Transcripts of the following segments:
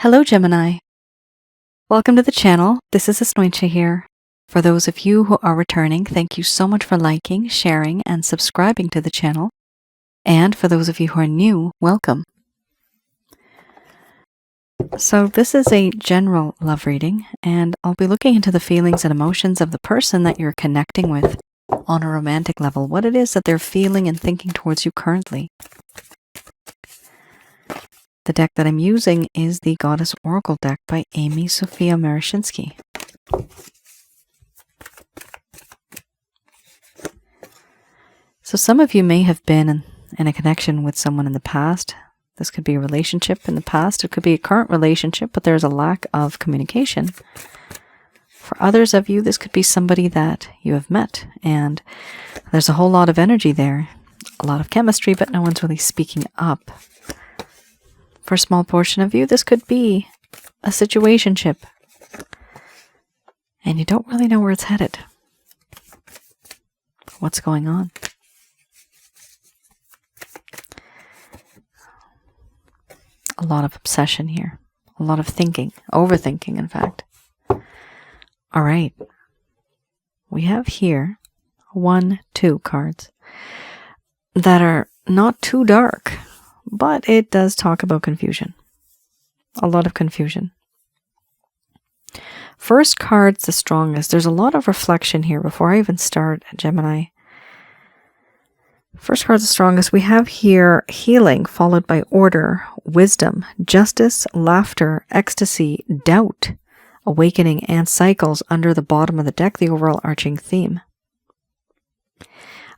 Hello, Gemini. Welcome to the channel. This is Asnointia here. For those of you who are returning, thank you so much for liking, sharing, and subscribing to the channel. And for those of you who are new, welcome. So this is a general love reading, and I'll be looking into the feelings and emotions of the person that you're connecting with on a romantic level, what it is that they're feeling and thinking towards you currently. The deck that I'm using is the Goddess Oracle deck by Amy Sophia Marashinsky. So some of you may have been in a connection with someone in the past. This could be a relationship in the past. It could be a current relationship, but there's a lack of communication. For others of you, this could be somebody that you have met, and there's a whole lot of energy there, a lot of chemistry, but no one's really speaking up. For a small portion of you, this could be a situationship, and you don't really know where it's headed. What's going on? A lot of obsession here, a lot of thinking, overthinking, in fact. All right, we have here 2 cards that are not too dark, but it does talk about confusion. A lot of confusion. First card's the strongest. There's a lot of reflection here before I even start, Gemini. First card's the strongest. We have here healing, followed by order, wisdom, justice, laughter, ecstasy, doubt, awakening, and cycles under the bottom of the deck, the overall arching theme.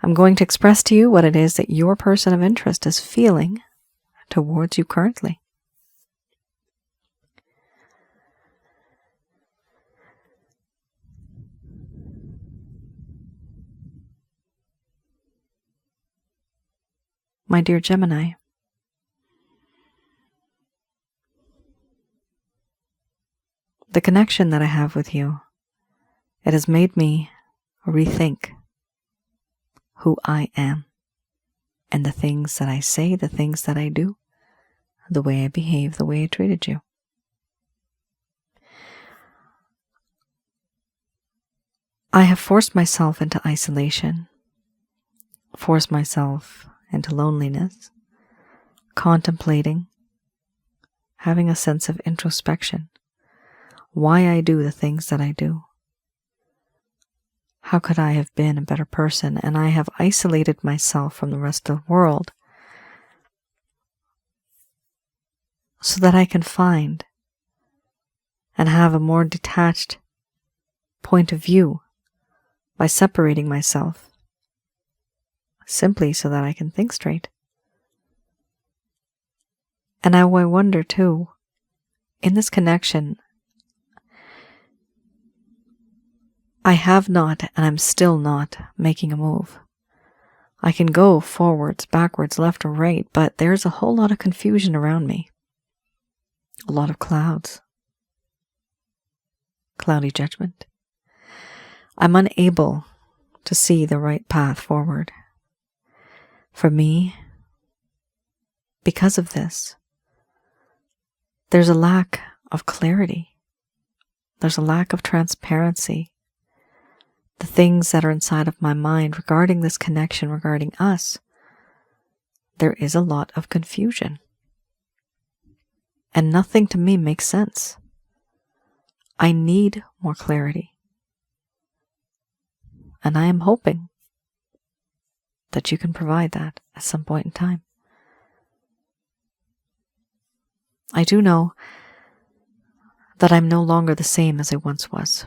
I'm going to express to you what it is that your person of interest is feeling towards you currently. My dear Gemini, the connection that I have with you, it has made me rethink who I am and the things that I say, the things that I do, the way I behave, the way I treated you. I have forced myself into isolation, forced myself into loneliness, contemplating, having a sense of introspection, why I do the things that I do. How could I have been a better person? And I have isolated myself from the rest of the world so that I can find and have a more detached point of view by separating myself, simply so that I can think straight. And now I wonder too, in this connection, I have not, and I'm still not, making a move. I can go forwards, backwards, left or right, but there's a whole lot of confusion around me. A lot of clouds. Cloudy judgment. I'm unable to see the right path forward. For me, because of this, there's a lack of clarity. There's a lack of transparency. The things that are inside of my mind regarding this connection, regarding us, there is a lot of confusion. And nothing to me makes sense. I need more clarity. And I am hoping that you can provide that at some point in time. I do know that I'm no longer the same as I once was.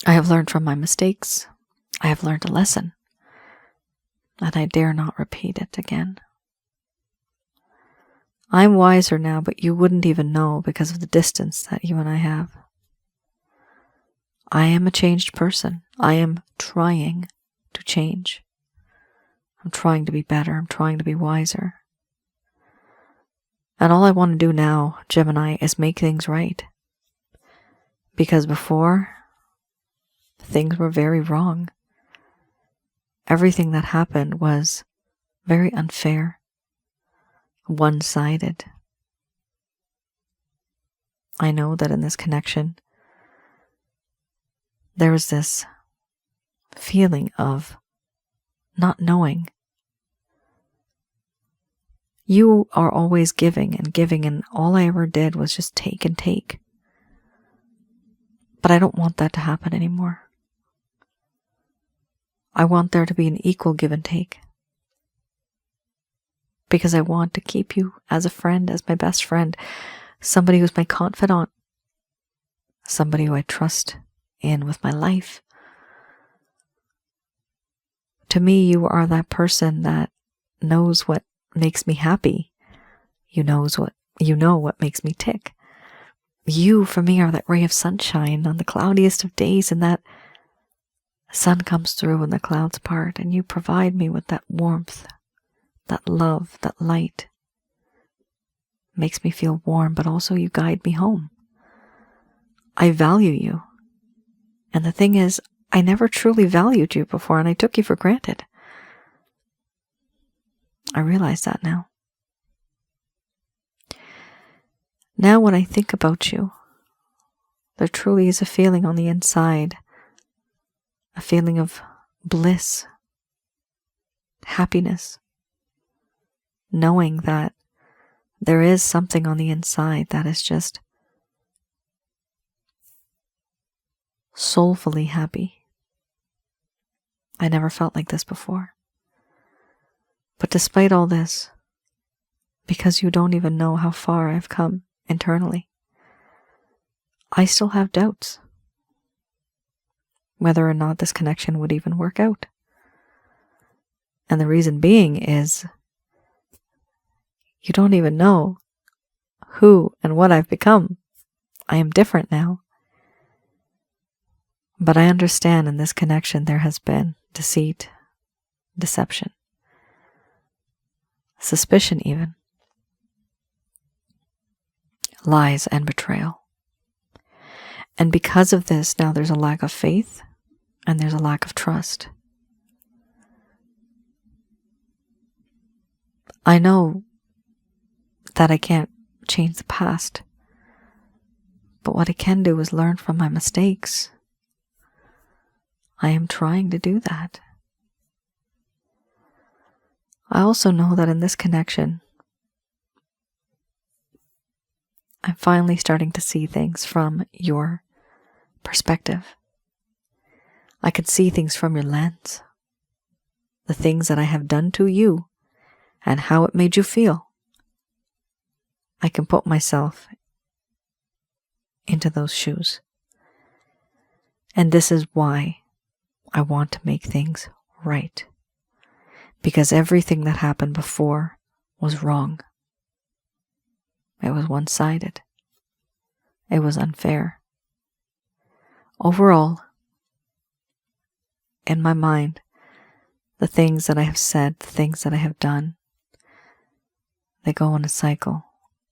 I have learned from my mistakes. I have learned a lesson, and I dare not repeat it again. I'm wiser now, but you wouldn't even know because of the distance that you and I have. I am a changed person. I am trying to change. I'm trying to be better. I'm trying to be wiser. And all I want to do now, Gemini, is make things right. Because before, things were very wrong. Everything that happened was very unfair, one-sided. I know that in this connection, there was this feeling of not knowing. You are always giving and giving, and all I ever did was just take and take. But I don't want that to happen anymore. I want there to be an equal give and take. Because I want to keep you as a friend, as my best friend, somebody who's my confidant, somebody who I trust in with my life. To me, you are that person that knows what makes me happy. You know what makes me tick. You, for me, are that ray of sunshine on the cloudiest of days, and that sun comes through and the clouds part, and you provide me with that warmth, that love, that light. Makes me feel warm, but also you guide me home. I value you. And the thing is, I never truly valued you before, and I took you for granted. I realize that now. Now when I think about you, there truly is a feeling on the inside, a feeling of bliss, happiness, knowing that there is something on the inside that is just soulfully happy. I never felt like this before. But despite all this, because you don't even know how far I've come internally, I still have doubts whether or not this connection would even work out. And the reason being is you don't even know who and what I've become. I am different now. But I understand in this connection there has been deceit, deception, suspicion even, lies and betrayal. And because of this, now there's a lack of faith and there's a lack of trust. I know that I can't change the past, but what I can do is learn from my mistakes. I am trying to do that. I also know that in this connection, I'm finally starting to see things from your perspective. I could see things from your lens. The things that I have done to you and how it made you feel. I can put myself into those shoes. And this is why I want to make things right. Because everything that happened before was wrong. It was one-sided. It was unfair. Overall, in my mind, the things that I have said, the things that I have done, they go in a cycle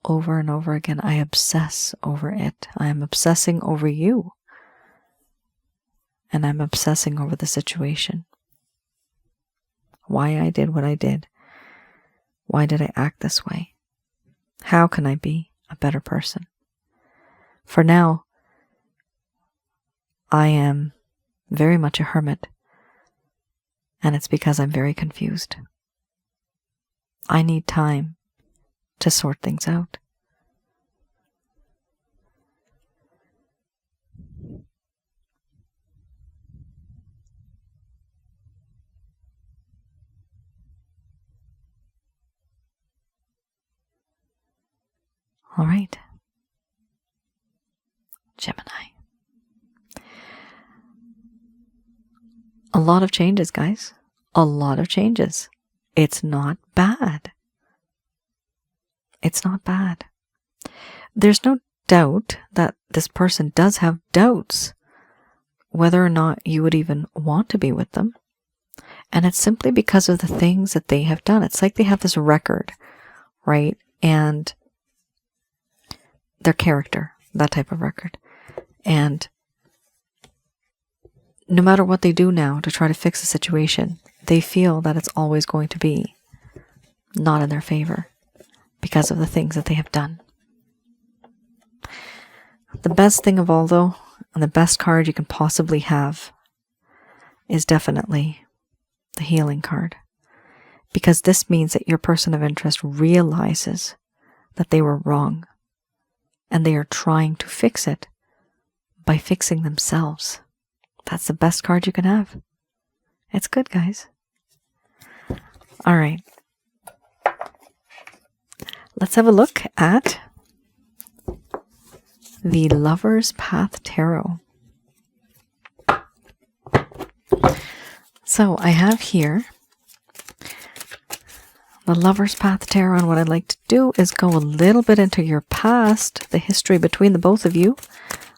over and over again. I obsess over it. I am obsessing over you. And I'm obsessing over the situation. Why I did what I did. Why did I act this way? How can I be a better person? For now, I am very much a hermit, and it's because I'm very confused. I need time to sort things out. All right. Gemini. A lot of changes, guys. A lot of changes. It's not bad. It's not bad. There's no doubt that this person does have doubts whether or not you would even want to be with them. And it's simply because of the things that they have done. It's like they have this record, right? And their character, that type of record. And no matter what they do now to try to fix the situation, they feel that it's always going to be not in their favor because of the things that they have done. The best thing of all, though, and the best card you can possibly have is definitely the healing card. Because this means that your person of interest realizes that they were wrong. And they are trying to fix it by fixing themselves. That's the best card you can have. It's good, guys. All right. Let's have a look at the Lover's Path Tarot. So I have here the Lover's Path Tarot, and what I'd like to do is go a little bit into your past, the history between the both of you,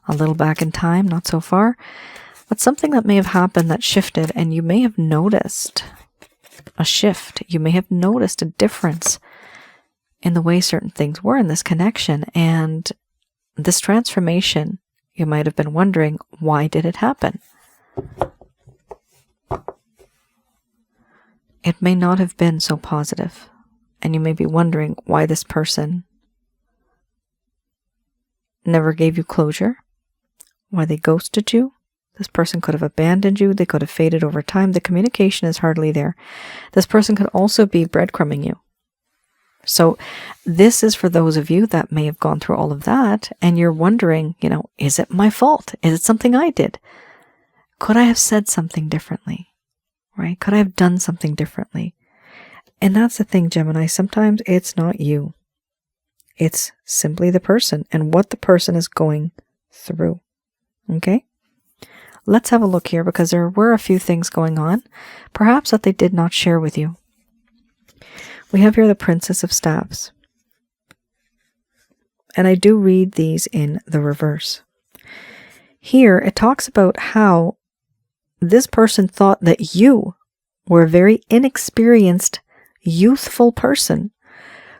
a little back in time, not so far, but something that may have happened that shifted, and you may have noticed a shift. You may have noticed a difference in the way certain things were in this connection, and this transformation, you might have been wondering, why did it happen? It may not have been so positive, and you may be wondering why this person never gave you closure, why they ghosted you. This person could have abandoned you, they could have faded over time, the communication is hardly there. This person could also be breadcrumbing you. So this is for those of you that may have gone through all of that, and you're wondering, is it my fault? Is it something I did? Could I have said something differently? Right? Could I have done something differently? And that's the thing, Gemini. Sometimes it's not you. It's simply the person and what the person is going through. Okay? Let's have a look here, because there were a few things going on, perhaps that they did not share with you. We have here the Princess of Staves. And I do read these in the reverse. Here, it talks about how this person thought that you were a very inexperienced, youthful person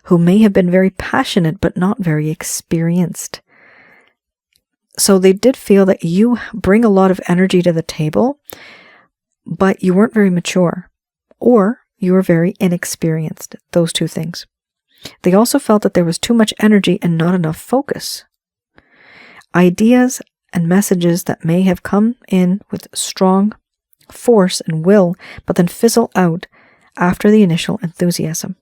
who may have been very passionate but not very experienced. So they did feel that you bring a lot of energy to the table, but you weren't very mature, or you were very inexperienced. Those two things. They also felt that there was too much energy and not enough focus. Ideas and messages that may have come in with strong force and will, but then fizzle out after the initial enthusiasm.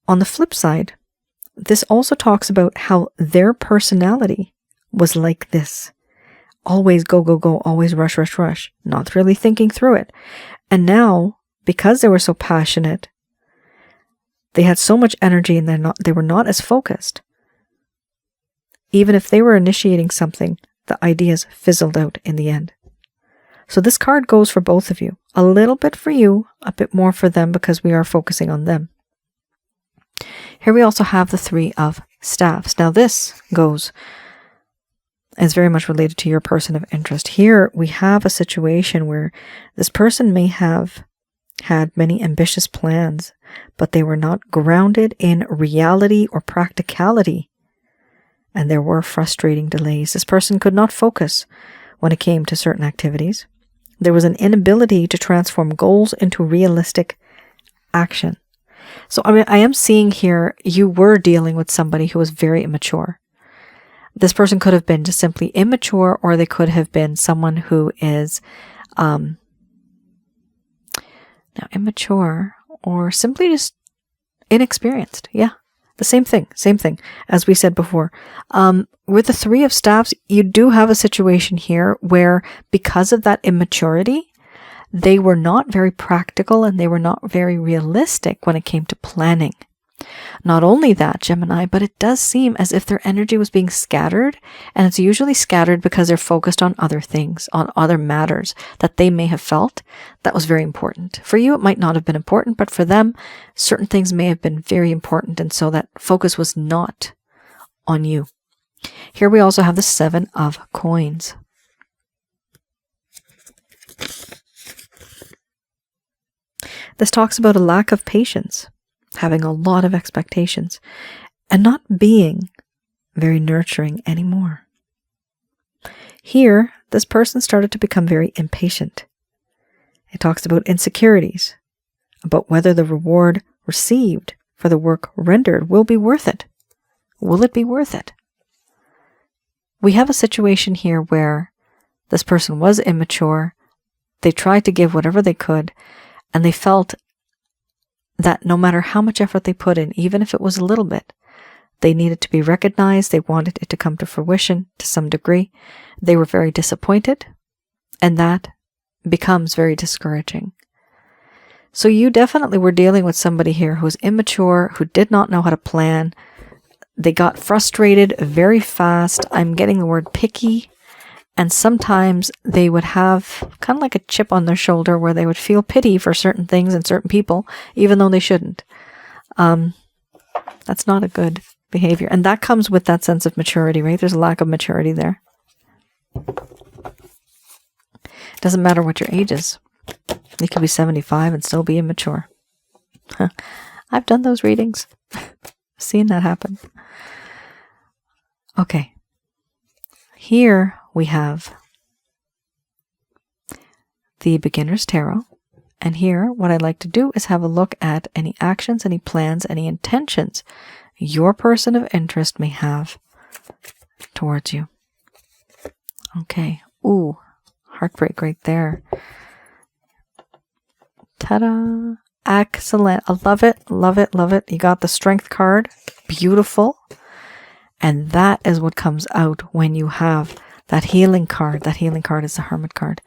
On the flip side, this also talks about how their personality was like this. Always go, go, go, always rush, rush, rush, not really thinking through it. And now, because they were so passionate, they had so much energy and they were not as focused. Even if they were initiating something, the ideas fizzled out in the end. So this card goes for both of you. A little bit for you, a bit more for them, because we are focusing on them. Here we also have the Three of Staves. Now this is very much related to your person of interest. Here we have a situation where this person may have had many ambitious plans, but they were not grounded in reality or practicality. And there were frustrating delays. This person could not focus when it came to certain activities. There was an inability to transform goals into realistic action. So I am seeing here you were dealing with somebody who was very immature. This person could have been just simply immature, or they could have been someone who is now immature, or simply just inexperienced. Yeah. The same thing, as we said before. With the Three of Staves, you do have a situation here where, because of that immaturity, they were not very practical and they were not very realistic when it came to planning. Not only that, Gemini, but it does seem as if their energy was being scattered, and it's usually scattered because they're focused on other things, on other matters that they may have felt that was very important. For you, it might not have been important, but for them, certain things may have been very important, and so that focus was not on you. Here we also have the Seven of Coins. This talks about a lack of patience, having a lot of expectations, and not being very nurturing anymore. Here, this person started to become very impatient. It talks about insecurities, about whether the reward received for the work rendered will be worth it. Will it be worth it? we have a situation here where this person was immature. They tried to give whatever they could, and they felt that no matter how much effort they put in, even if it was a little bit, they needed to be recognized. They wanted it to come to fruition to some degree. They were very disappointed, and that becomes very discouraging. So you definitely were dealing with somebody here who was immature, who did not know how to plan. They got frustrated very fast. I'm getting the word picky. And sometimes they would have kind of like a chip on their shoulder where they would feel pity for certain things and certain people, even though they shouldn't. That's not a good behavior. And that comes with that sense of maturity, right? There's a lack of maturity there. It doesn't matter what your age is. You could be 75 and still be immature. I've done those readings. Seen that happen. Okay. Here we have the Beginner's Tarot. And here, what I'd like to do is have a look at any actions, any plans, any intentions your person of interest may have towards you. Okay. Ooh, heartbreak right there. Ta-da! Excellent. I love it, love it, love it. You got the Strength card. Beautiful. And that is what comes out when you have that Healing card. That Healing card is the Hermit card.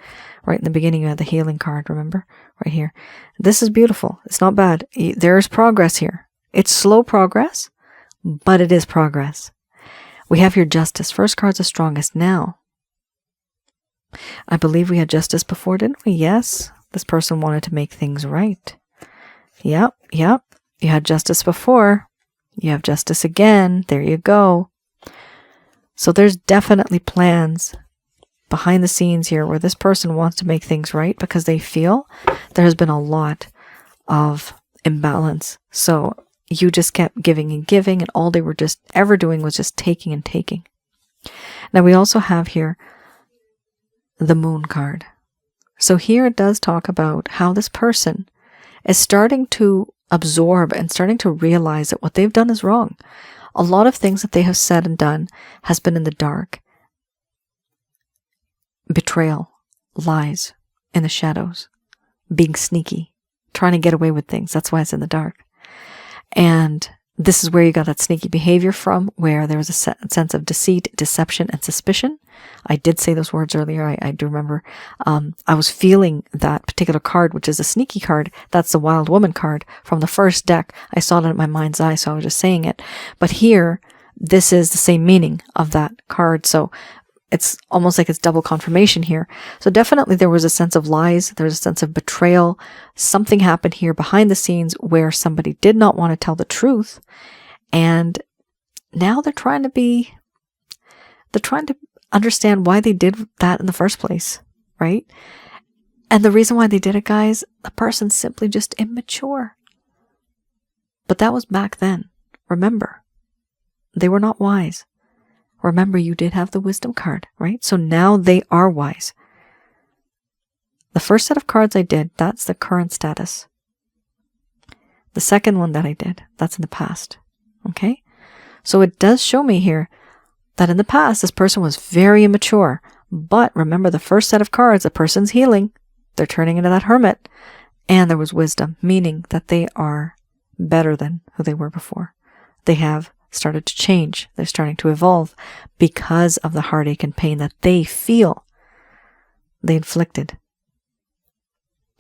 Right in the beginning, you had the Healing card, remember? Right here. This is beautiful. It's not bad. There is progress here. It's slow progress, but it is progress. We have here Justice. First card's the strongest. Now, I believe we had Justice before, didn't we? Yes. This person wanted to make things right. Yep, yep. You had Justice before. You have Justice again. There you go. So there's definitely plans behind the scenes here where this person wants to make things right because they feel there has been a lot of imbalance. So you just kept giving and giving, and all they were just ever doing was just taking and taking. Now we also have here the Moon card. So here it does talk about how this person is starting to absorb and starting to realize that what they've done is wrong. A lot of things that they have said and done has been in the dark. Betrayal, lies, in the shadows, being sneaky, trying to get away with things. That's why it's in the dark. And this is where you got that sneaky behavior from, where there was a sense of deceit, deception, and suspicion. I did say those words earlier. I do remember. I was feeling that particular card, which is a sneaky card. That's the Wild Woman card from the first deck. I saw it in my mind's eye, so I was just saying it. But here, this is the same meaning of that card. So it's almost like it's double confirmation here. So definitely there was a sense of lies. There was a sense of betrayal. Something happened here behind the scenes where somebody did not want to tell the truth. And now they're trying to understand why they did that in the first place, right? And the reason why they did it, guys, the person's simply just immature. But that was back then. Remember, they were not wise. Remember, you did have the Wisdom card, right? So now they are wise. The first set of cards I did, that's the current status. The second one that I did, that's in the past. Okay? So it does show me here that in the past, this person was very immature. But remember, the first set of cards, the person's healing. They're turning into that Hermit. And there was wisdom, meaning that they are better than who they were before. They have started to change. They're starting to evolve because of the heartache and pain that they feel they inflicted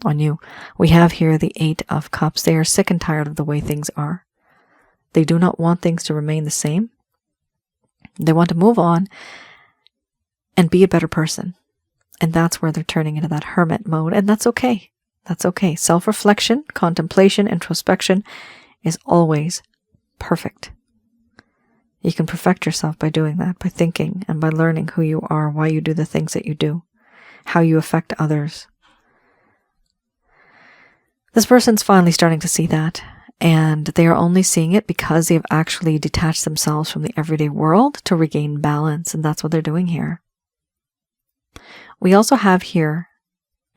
on you. We have here the Eight of Cups. They are sick and tired of the way things are. They do not want things to remain the same. They want to move on and be a better person. And that's where they're turning into that Hermit mode. And that's okay. That's okay. Self-reflection, contemplation, introspection is always perfect. You can perfect yourself by doing that, by thinking and by learning who you are, why you do the things that you do, how you affect others. This person's finally starting to see that, and they are only seeing it because they have actually detached themselves from the everyday world to regain balance, and that's what they're doing here. We also have here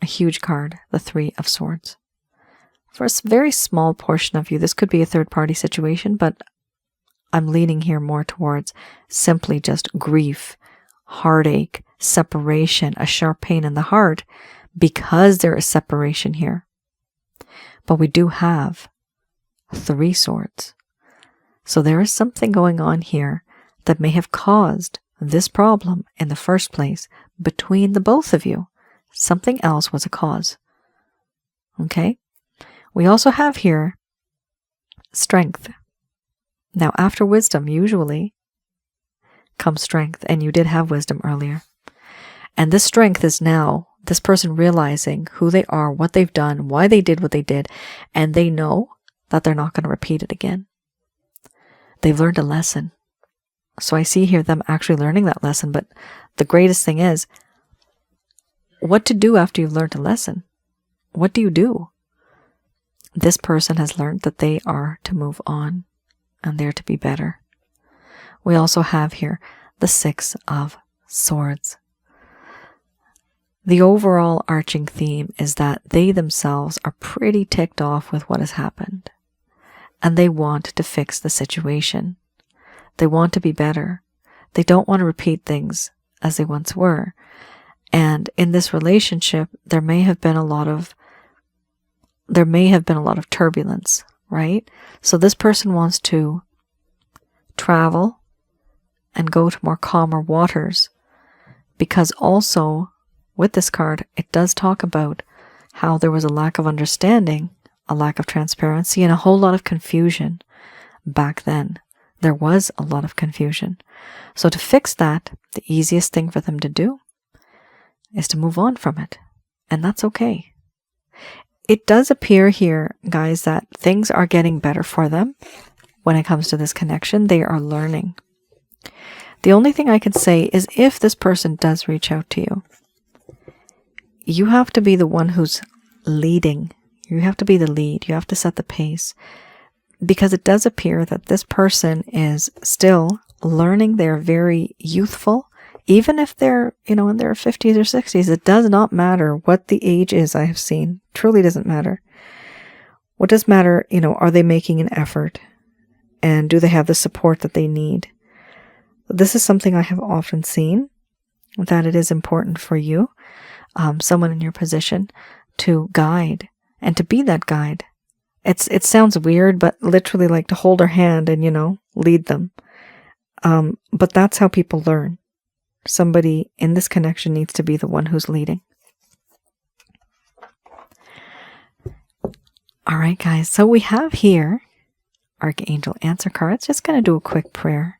a huge card, the Three of Swords. For a very small portion of you, this could be a third-party situation, but I'm leaning here more towards simply just grief, heartache, separation, a sharp pain in the heart, because there is separation here. But we do have 3 swords. So there is something going on here that may have caused this problem in the first place between the both of you. Something else was a cause. Okay? We also have here strength. Now, after wisdom, usually comes strength, and you did have wisdom earlier. And this strength is now this person realizing who they are, what they've done, why they did what they did, and they know that they're not going to repeat it again. They've learned a lesson. So I see here them actually learning that lesson, but the greatest thing is what to do after you've learned a lesson. What do you do? This person has learned that they are to move on and they're to be better. We also have here the 6 of Swords. The overall arching theme is that they themselves are pretty ticked off with what has happened, and they want to fix the situation. They want to be better. They don't want to repeat things as they once were. And in this relationship, there may have been a lot of turbulence, right? So this person wants to travel and go to more calmer waters, because also with this card, it does talk about how there was a lack of understanding, a lack of transparency, and a whole lot of confusion back then. There was a lot of confusion. So to fix that, the easiest thing for them to do is to move on from it. And that's okay. It does appear here, guys, that things are getting better for them when it comes to this connection. They are learning. The only thing I can say is if this person does reach out to you, you have to be the one who's leading. You have to be the lead. You have to set the pace. Because it does appear that this person is still learning. They're very youthful. Even if they're, in their 50s or 60s, it does not matter what the age is, I have seen. Truly doesn't matter. What does matter, are they making an effort? And do they have the support that they need? This is something I have often seen, that it is important for you, someone in your position, to guide and to be that guide. It sounds weird, but literally like to hold their hand and, lead them. But that's how people learn. Somebody in this connection needs to be the one who's leading. All right, guys. So we have here Archangel answer cards. Just going to do a quick prayer.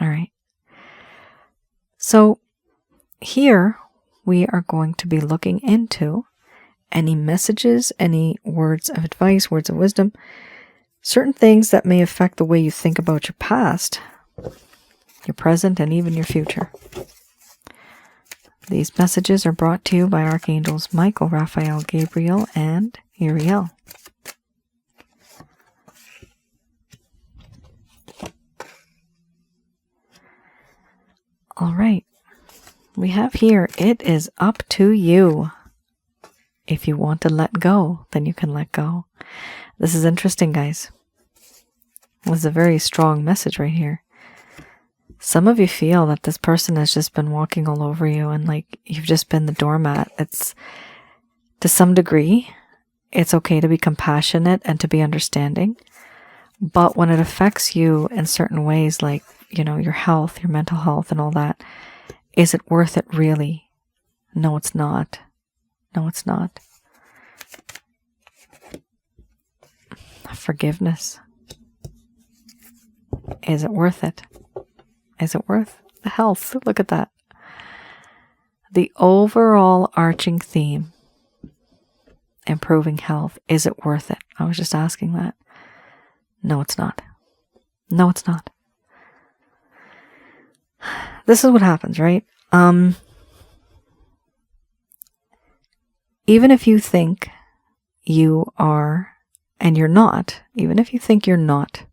All right. So here we are going to be looking into any messages, any words of advice, words of wisdom, certain things that may affect the way you think about your past, your present, and even your future. These messages are brought to you by Archangels Michael, Raphael, Gabriel, and Uriel. All right. We have here, it is up to you. If you want to let go, then you can let go. This is interesting, guys. This is a very strong message right here. Some of you feel that this person has just been walking all over you and like you've just been the doormat. It's, to some degree, it's okay to be compassionate and to be understanding. But when it affects you in certain ways, like, your health, your mental health and all that, is it worth it really? No, it's not. No, it's not. Forgiveness. Is it worth it? Is it worth the health? Look at that. The overall arching theme, improving health. Is it worth it? I was just asking that. No, it's not. No, it's not. This is what happens, right? Even if you think you are, and you're not, even if you think you're not,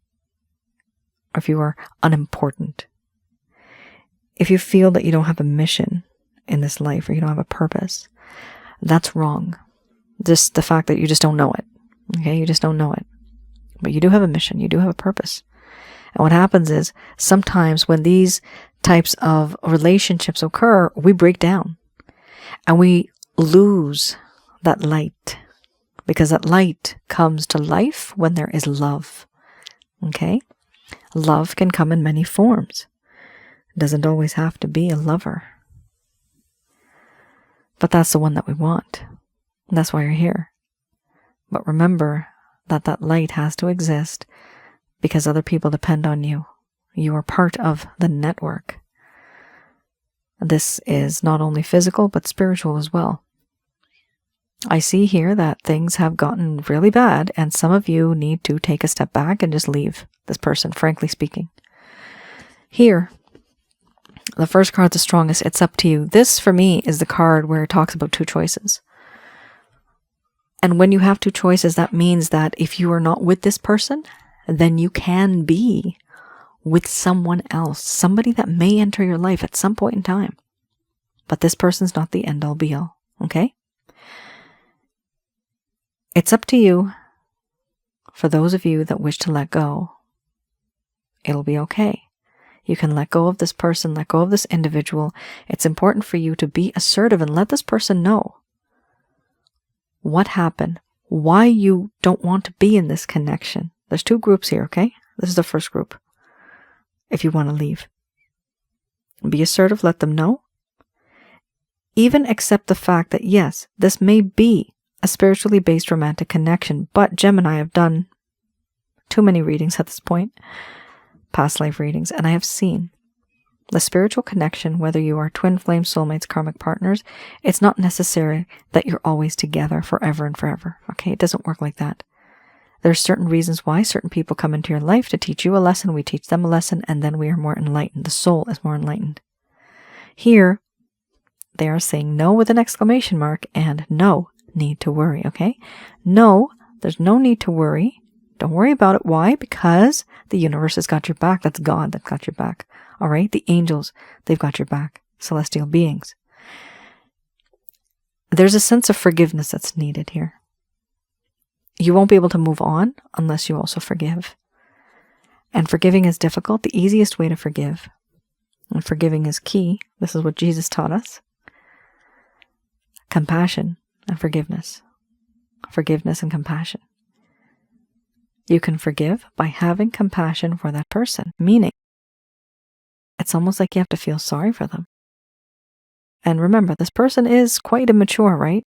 or if you are unimportant, if you feel that you don't have a mission in this life or you don't have a purpose, that's wrong. Just the fact that you just don't know it. Okay, you just don't know it. but you do have a mission. You do have a purpose. And what happens is sometimes when these types of relationships occur, we break down and we lose that light, because that light comes to life when there is love. Okay? Love can come in many forms. It doesn't always have to be a lover. But that's the one that we want. That's why you're here. But remember that that light has to exist because other people depend on you. You are part of the network. This is not only physical, but spiritual as well. I see here that things have gotten really bad, and some of you need to take a step back and just leave this person, frankly speaking. Here, the first card, the strongest, it's up to you. This, for me, is the card where it talks about two choices. And when you have two choices, that means that if you are not with this person, then you can be with someone else, somebody that may enter your life at some point in time. But this person's not the end-all be-all, okay? It's up to you. For those of you that wish to let go, it'll be okay. You can let go of this person, let go of this individual. It's important for you to be assertive and let this person know what happened, why you don't want to be in this connection. There's two groups here, okay? This is the first group. If you want to leave, be assertive, let them know. Even accept the fact that, yes, this may be a spiritually based romantic connection, but Gemini, I've done too many readings at this point, past life readings, and I have seen the spiritual connection, whether you are twin flame, soulmates, karmic partners, it's not necessary that you're always together forever and forever, okay? It doesn't work like that. There's certain reasons why certain people come into your life to teach you a lesson, we teach them a lesson, and then we are more enlightened. The soul is more enlightened. Here, they are saying no with an exclamation mark and no need to worry, okay? No, there's no need to worry. Don't worry about it. Why? Because the universe has got your back. That's God that's got your back. All right? The angels, they've got your back. Celestial beings. There's a sense of forgiveness that's needed here. You won't be able to move on unless you also forgive. And forgiving is difficult. The easiest way to forgive, and forgiving is key. This is what Jesus taught us. Compassion and forgiveness. Forgiveness and compassion. You can forgive by having compassion for that person, meaning it's almost like you have to feel sorry for them. And remember, this person is quite immature, right?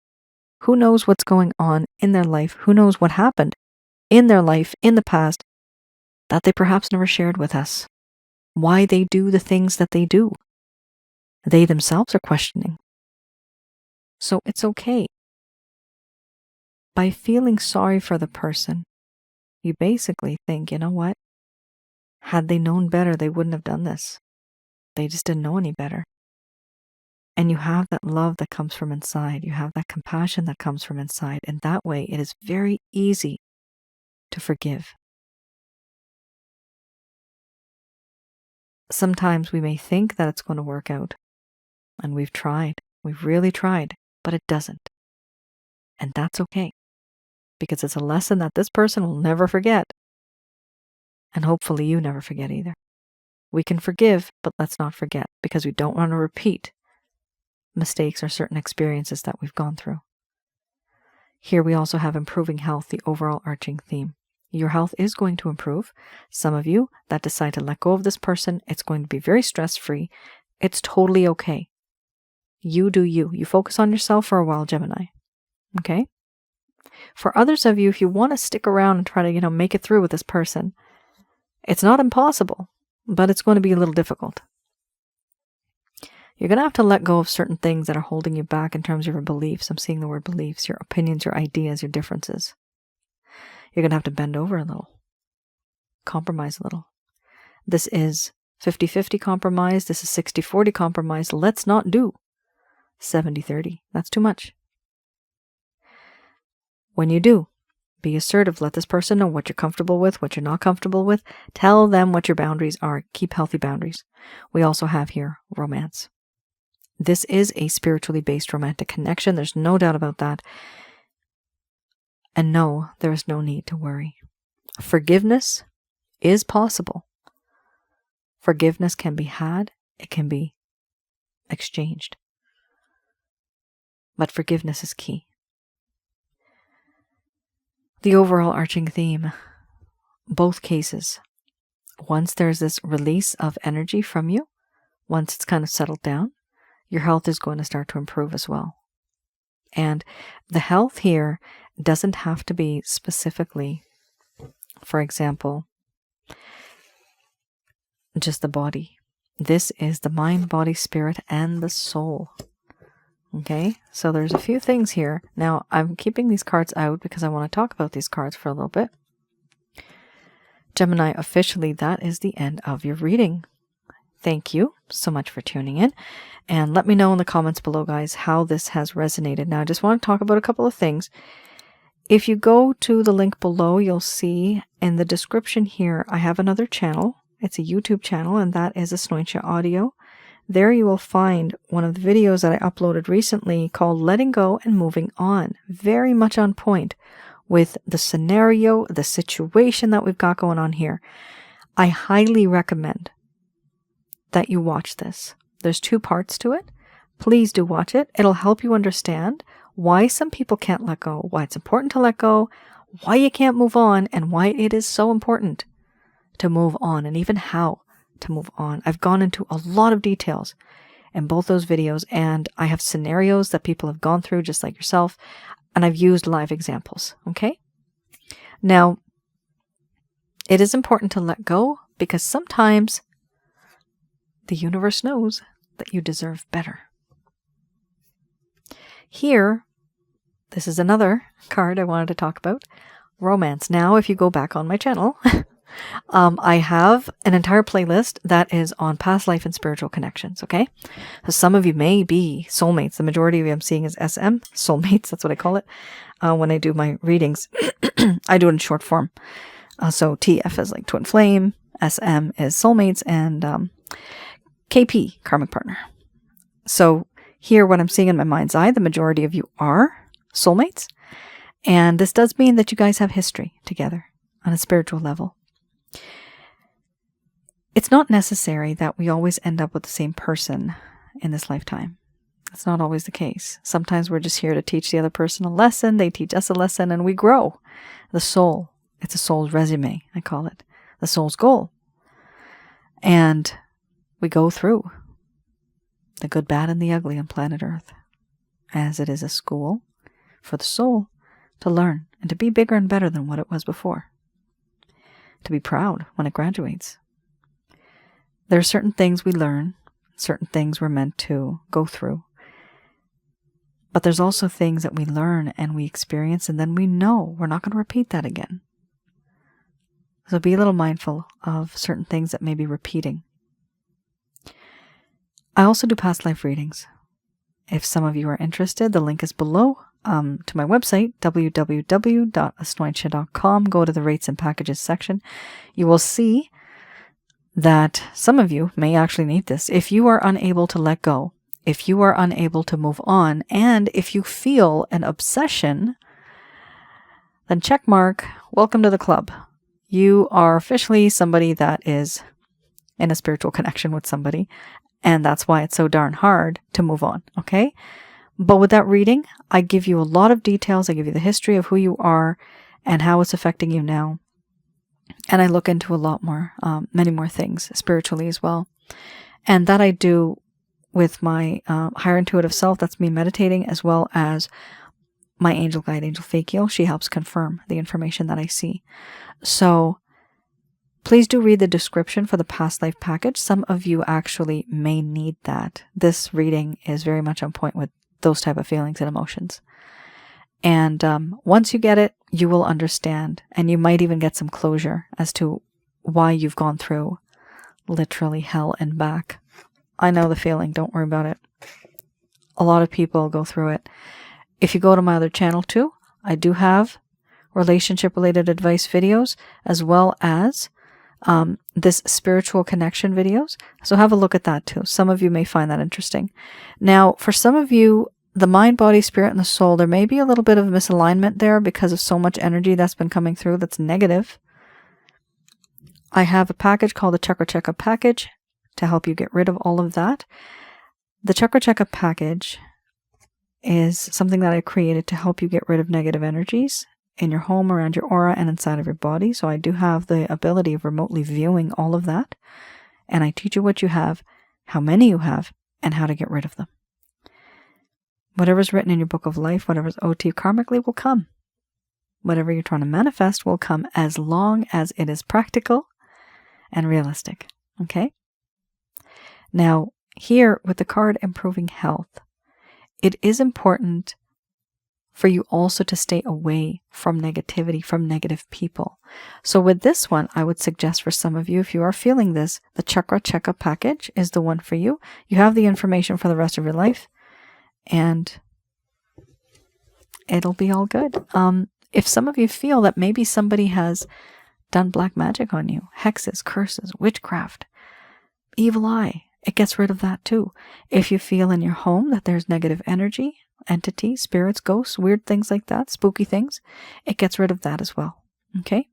Who knows what's going on in their life? Who knows what happened in their life in the past that they perhaps never shared with us? Why they do the things that they do? They themselves are questioning. So it's okay. By feeling sorry for the person, you basically think, you know what? Had they known better, they wouldn't have done this. They just didn't know any better. And you have that love that comes from inside. You have that compassion that comes from inside. And that way, it is very easy to forgive. Sometimes we may think that it's going to work out. And we've tried. We've really tried. But it doesn't. And that's okay. Because it's a lesson that this person will never forget. And hopefully you never forget either. We can forgive, but let's not forget, because we don't want to repeat mistakes or certain experiences that we've gone through. Here we also have improving health, the overall arching theme. Your health is going to improve. Some of you that decide to let go of this person, it's going to be very stress-free. It's totally okay. You do you. You focus on yourself for a while, Gemini. Okay? For others of you, if you want to stick around and try to, make it through with this person, it's not impossible, but it's going to be a little difficult. You're going to have to let go of certain things that are holding you back in terms of your beliefs. I'm seeing the word beliefs, your opinions, your ideas, your differences. You're going to have to bend over a little, compromise a little. This is 50-50 compromise. This is 60-40 compromise. Let's not do 70-30. That's too much. When you do, be assertive. Let this person know what you're comfortable with, what you're not comfortable with. Tell them what your boundaries are. Keep healthy boundaries. We also have here romance. This is a spiritually based romantic connection. There's no doubt about that. And no, there is no need to worry. Forgiveness is possible. Forgiveness can be had. It can be exchanged. But forgiveness is key. The overall arching theme, both cases, once there's this release of energy from you, once it's kind of settled down, your health is going to start to improve as well. And the health here doesn't have to be specifically, for example, just the body. This is the mind, body, spirit, and the soul. Okay, so there's a few things here. Now, I'm keeping these cards out because I want to talk about these cards for a little bit. Gemini, officially, that is the end of your reading. Thank you so much for tuning in. And let me know in the comments below, guys, how this has resonated. Now, I just want to talk about a couple of things. If you go to the link below, you'll see in the description here, I have another channel. It's a YouTube channel, and that is Asnointia Audio. There you will find one of the videos that I uploaded recently called Letting Go and Moving On. Very much on point with the scenario, the situation that we've got going on here. I highly recommend that you watch this. There's 2 parts to it. Please do watch it. It'll help you understand why some people can't let go, why it's important to let go, why you can't move on, and why it is so important to move on, and even how to move on. I've gone into a lot of details in both those videos, and I have scenarios that people have gone through just like yourself, and I've used live examples. Okay? Now, it is important to let go because sometimes the universe knows that you deserve better. Here, this is another card I wanted to talk about. Romance. Now, if you go back on my channel, I have an entire playlist that is on past life and spiritual connections, okay? So some of you may be soulmates. The majority of you I'm seeing is SM, soulmates, that's what I call it. When I do my readings, I do it in short form. So TF is like twin flame, SM is soulmates, and KP, karmic partner. So here, what I'm seeing in my mind's eye, the majority of you are soulmates. And this does mean that you guys have history together on a spiritual level. It's not necessary that we always end up with the same person in this lifetime. That's not always the case. Sometimes we're just here to teach the other person a lesson. They teach us a lesson and we grow. The soul, it's a soul's resume, I call it. The soul's goal. And we go through the good, bad, and the ugly on planet Earth, as it is a school for the soul to learn and to be bigger and better than what it was before. To be proud when it graduates. There are certain things we learn, certain things we're meant to go through. But there's also things that we learn and we experience and then we know we're not going to repeat that again. So be a little mindful of certain things that may be repeating. I also do past life readings. If some of you are interested, the link is below to my website, www.asnointia.com. Go to the rates and packages section. You will see that some of you may actually need this. If you are unable to let go, if you are unable to move on, and if you feel an obsession, then check mark, welcome to the club. You are officially somebody that is in a spiritual connection with somebody. And that's why it's so darn hard to move on, okay? But with that reading, I give you a lot of details. I give you the history of who you are and how it's affecting you now. And I look into a lot more, many more things spiritually as well. And that I do with my higher intuitive self. That's me meditating, as well as my angel guide, Angel Fakio. She helps confirm the information that I see. So please do read the description for the past life package. Some of you actually may need that. This reading is very much on point with those type of feelings and emotions. And once you get it, you will understand. And you might even get some closure as to why you've gone through literally hell and back. I know the feeling. Don't worry about it. A lot of people go through it. If you go to my other channel too, I do have relationship-related advice videos, as well as this spiritual connection videos. So have a look at that too. Some of you may find that interesting. Now, for some of you, the mind, body, spirit, and the soul, there may be a little bit of misalignment there because of so much energy that's been coming through that's negative. I have a package called the Chakra Checkup Package to help you get rid of all of that. The Chakra Checkup Package is something that I created to help you get rid of negative energies in your home, around your aura, and inside of your body. So I do have the ability of remotely viewing all of that. And I teach you what you have, how many you have, and how to get rid of them. Whatever's written in your book of life, whatever's owed to you karmically will come. Whatever you're trying to manifest will come as long as it is practical and realistic. Okay? Now, here with the card Improving Health, it is important for you also to stay away from negativity, from negative people. So with this one, I would suggest for some of you, if you are feeling this, the Chakra Checkup Package is the one for you. You have the information for the rest of your life, and it'll be all good. If some of you feel that maybe somebody has done black magic on you, hexes, curses, witchcraft, evil eye, it gets rid of that too. If you feel in your home that there's negative energy, entities, spirits, ghosts, weird things like that, spooky things, it gets rid of that as well. Okay?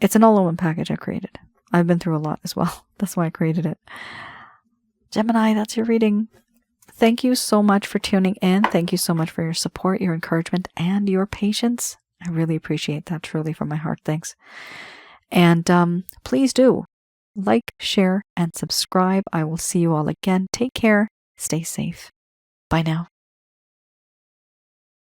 It's an all-in-one package I created. I've been through a lot as well. That's why I created it. Gemini, that's your reading. Thank you so much for tuning in. Thank you so much for your support, your encouragement, and your patience. I really appreciate that, truly, from my heart. Thanks. And please do like, share, and subscribe. I will see you all again. Take care. Stay safe. Bye now.